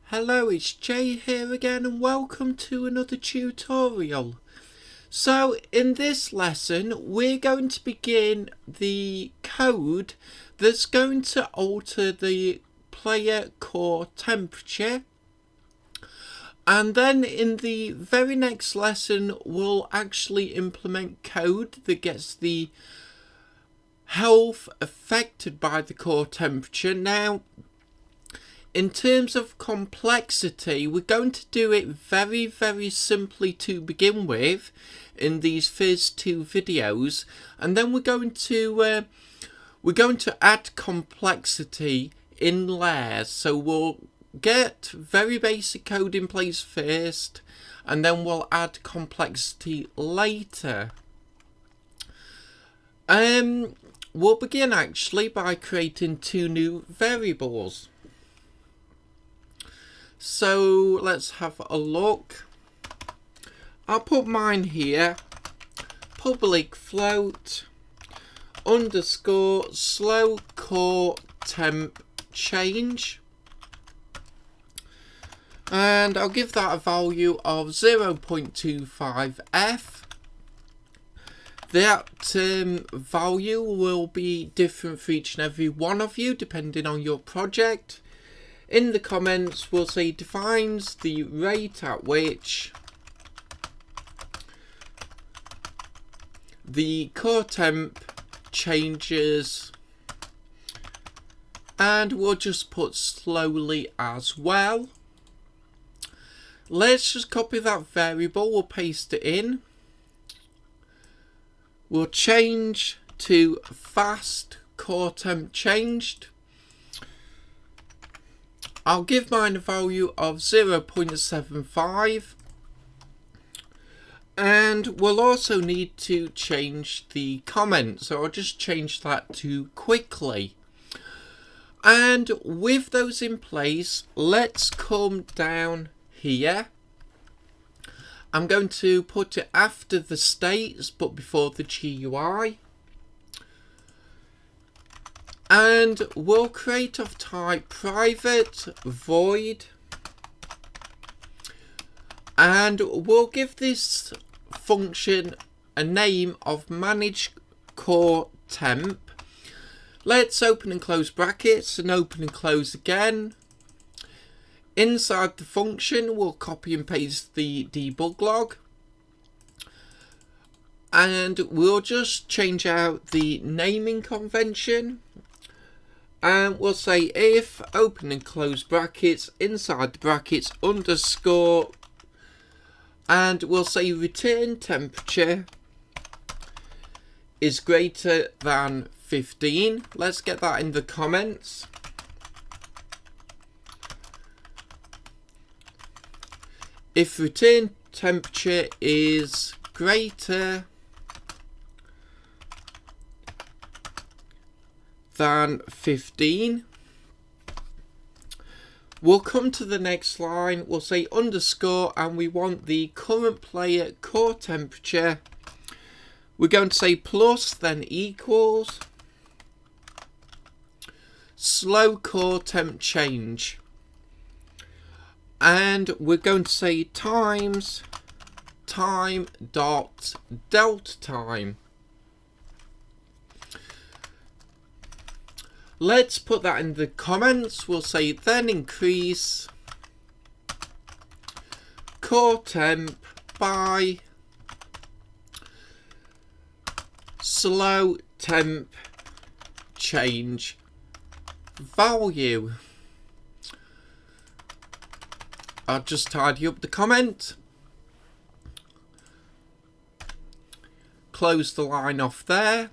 Hello, it's Jay here again and welcome to another tutorial. So in this lesson we're going to begin the code that's going to alter the player core temperature, and then in the very next lesson we'll actually implement code that gets the health affected by the core temperature. Now, in terms of complexity, we're going to do it very simply to begin with in these first two videos, and then we're going to add complexity in layers. So we'll get very basic code in place first, and then we'll add complexity later. We'll begin actually by creating two new variables. So let's have a look. I'll put mine here, public float underscore slow core temp change, and I'll give that a value of 0.25f. That value will be different for each and every one of you depending on your project. In the comments we'll say defines the rate at which the core temp changes, and we'll just put slowly as well. Let's just copy that variable, we'll paste it in. We'll change to fast core temp changed. I'll give mine a value of 0.75, and we'll also need to change the comment, so I'll just change that to quickly. And with those in place, let's come down here. I'm going to put it after the states but before the GUI. And we'll create of type private void, and we'll give this function a name of manage core temp. Let's open and close brackets and open and close again. Inside the function we'll copy and paste the debug log, and we'll just change out the naming convention. And we'll say if open and close brackets, inside the brackets underscore, and we'll say return temperature is greater than 15. Let's get that in the comments. If return temperature is greater than 15, we'll come to the next line, we'll say underscore, and we want the current player core temperature. We're going to say plus, then equals slow core temp change, and we're going to say times time dot delta time. Let's put that in the comments. We'll say then increase core temp by slow temp change value. I'll just tidy up the comment, close the line off there.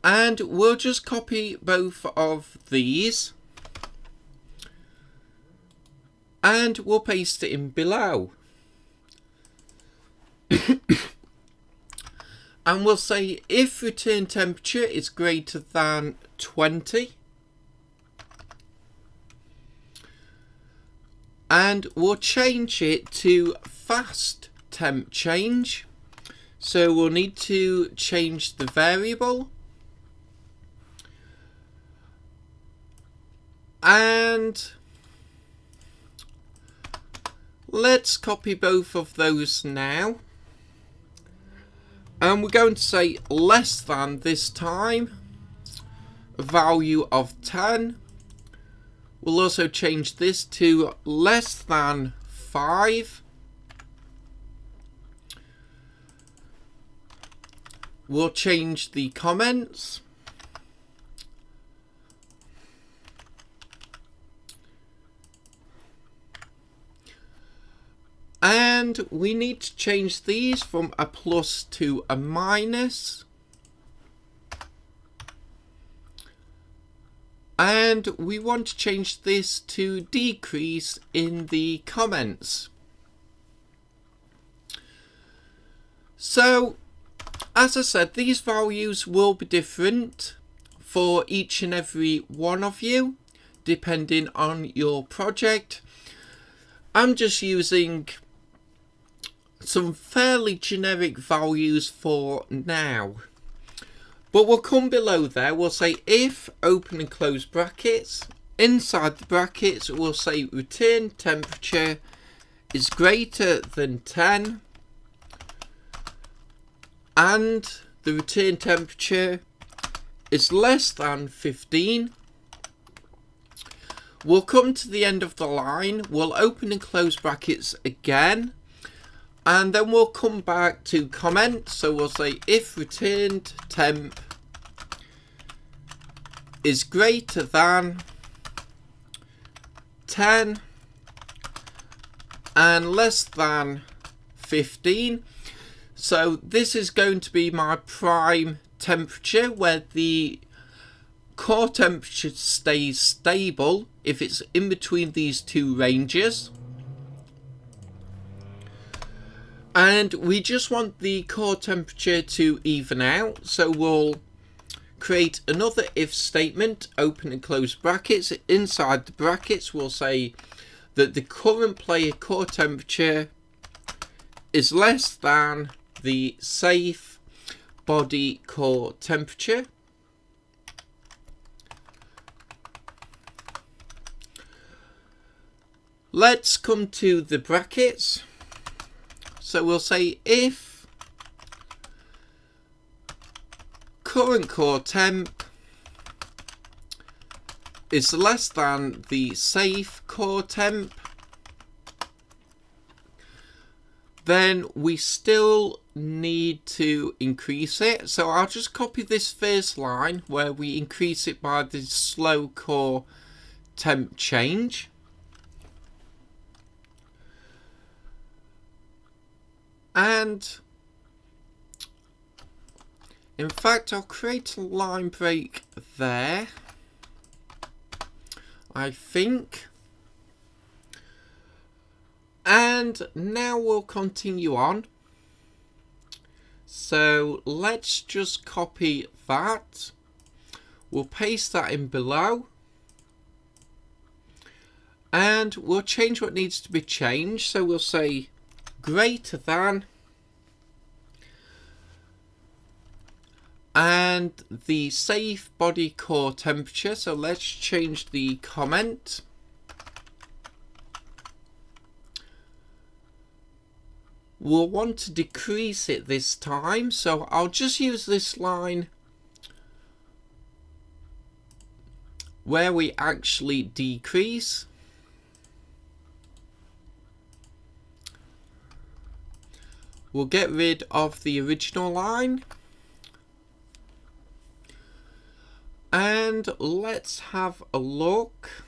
And we'll just copy both of these and we'll paste it in below. And we'll say if return temperature is greater than 20, and we'll change it to fast temp change. So we'll need to change the variable. And Let's copy both of those now. And we're going to say less than this time. A value of 10. We'll also change this to less than 5. We'll change the comments. And we need to change these from a plus to a minus. And we want to change this to decrease in the comments. So, as I said, these values will be different for each and every one of you, depending on your project. I'm just using some fairly generic values for now. But we'll come below there, we'll say if, open and close brackets, inside the brackets we'll say return temperature is greater than 10 and the return temperature is less than 15. We'll come to the end of the line, we'll open and close brackets again, and then we'll come back to comment. So we'll say if returned temp is greater than 10 and less than 15. So this is going to be my prime temperature, where the core temperature stays stable if it's in between these two ranges. And we just want the core temperature to even out, so we'll create another if statement, open and close brackets. Inside the brackets we'll say that the current player core temperature is less than the safe body core temperature. Let's come to the brackets. So we'll say if current core temp is less than the safe core temp, then we still need to increase it. So I'll just copy this first line where we increase it by the slow core temp change. And in fact, I'll create a line break there, I think. And now we'll continue on. So let's just copy that. We'll paste that in below. And we'll change what needs to be changed. So we'll say greater than, and the safe body core temperature. So let's change the comment. We'll want to decrease it this time, so I'll just use this line where we actually decrease. We'll get rid of the original line. And let's have a look.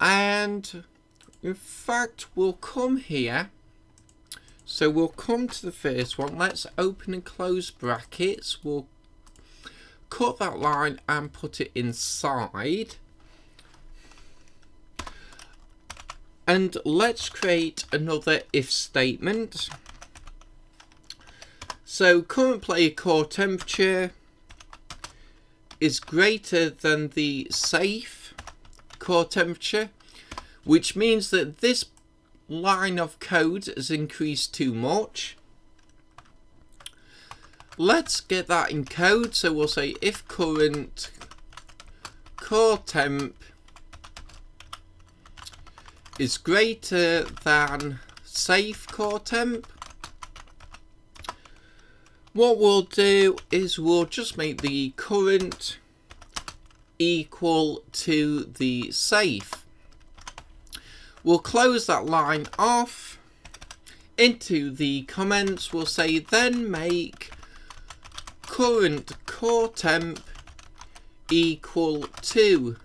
And in fact, we'll come here. So we'll come to the first one. Let's open and close brackets. We'll cut that line and put it inside. And let's create another if statement. So current player core temperature is greater than the safe core temperature, which means that this line of code has increased too much. Let's get that in code. So we'll say if current core temp is greater than safe core temp, what we'll do is we'll just make the current equal to the safe. We'll close that line off. Into the comments we'll say then make current core temp equal to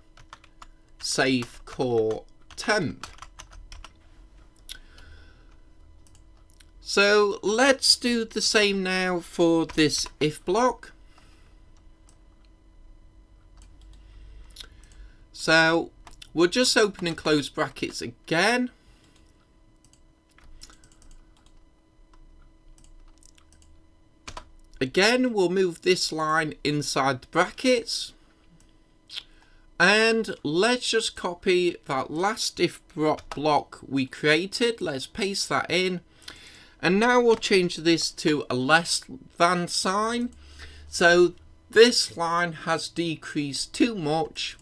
safe core temp. So let's do the same now for this if block. So we'll just open and close brackets again. Again, we'll move this line inside the brackets. And let's just copy that last if block we created. Let's paste that in. And now we'll change this to a less than sign. So this line has decreased too much.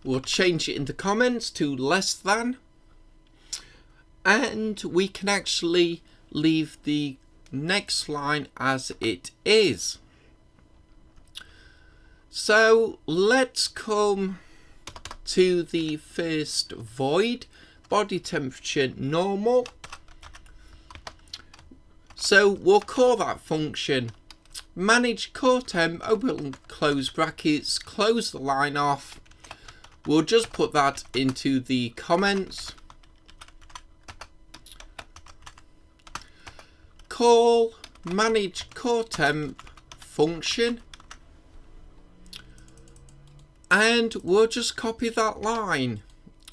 We'll change it in the comments to less than. And we can actually leave the next line as it is. So let's come to the first void, body temperature normal. So we'll call that function manage core temp, open and close brackets, close the line off. We'll just put that into the comments. Call manage core temp function. And we'll just copy that line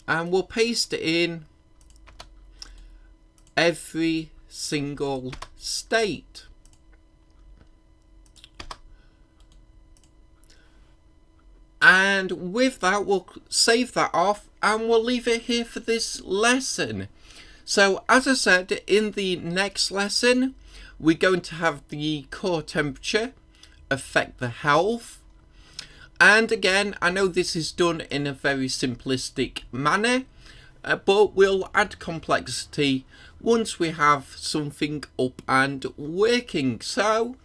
and we'll paste it in every single state. And with that, we'll save that off and we'll leave it here for this lesson. So as I said, in the next lesson, we're going to have the core temperature affect the health. And again, I know this is done in a very simplistic manner, but we'll add complexity once we have something up and working. So,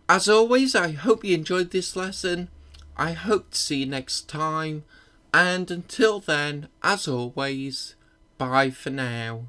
as always, I hope you enjoyed this lesson. I hope to see you next time. And until then, as always, bye for now.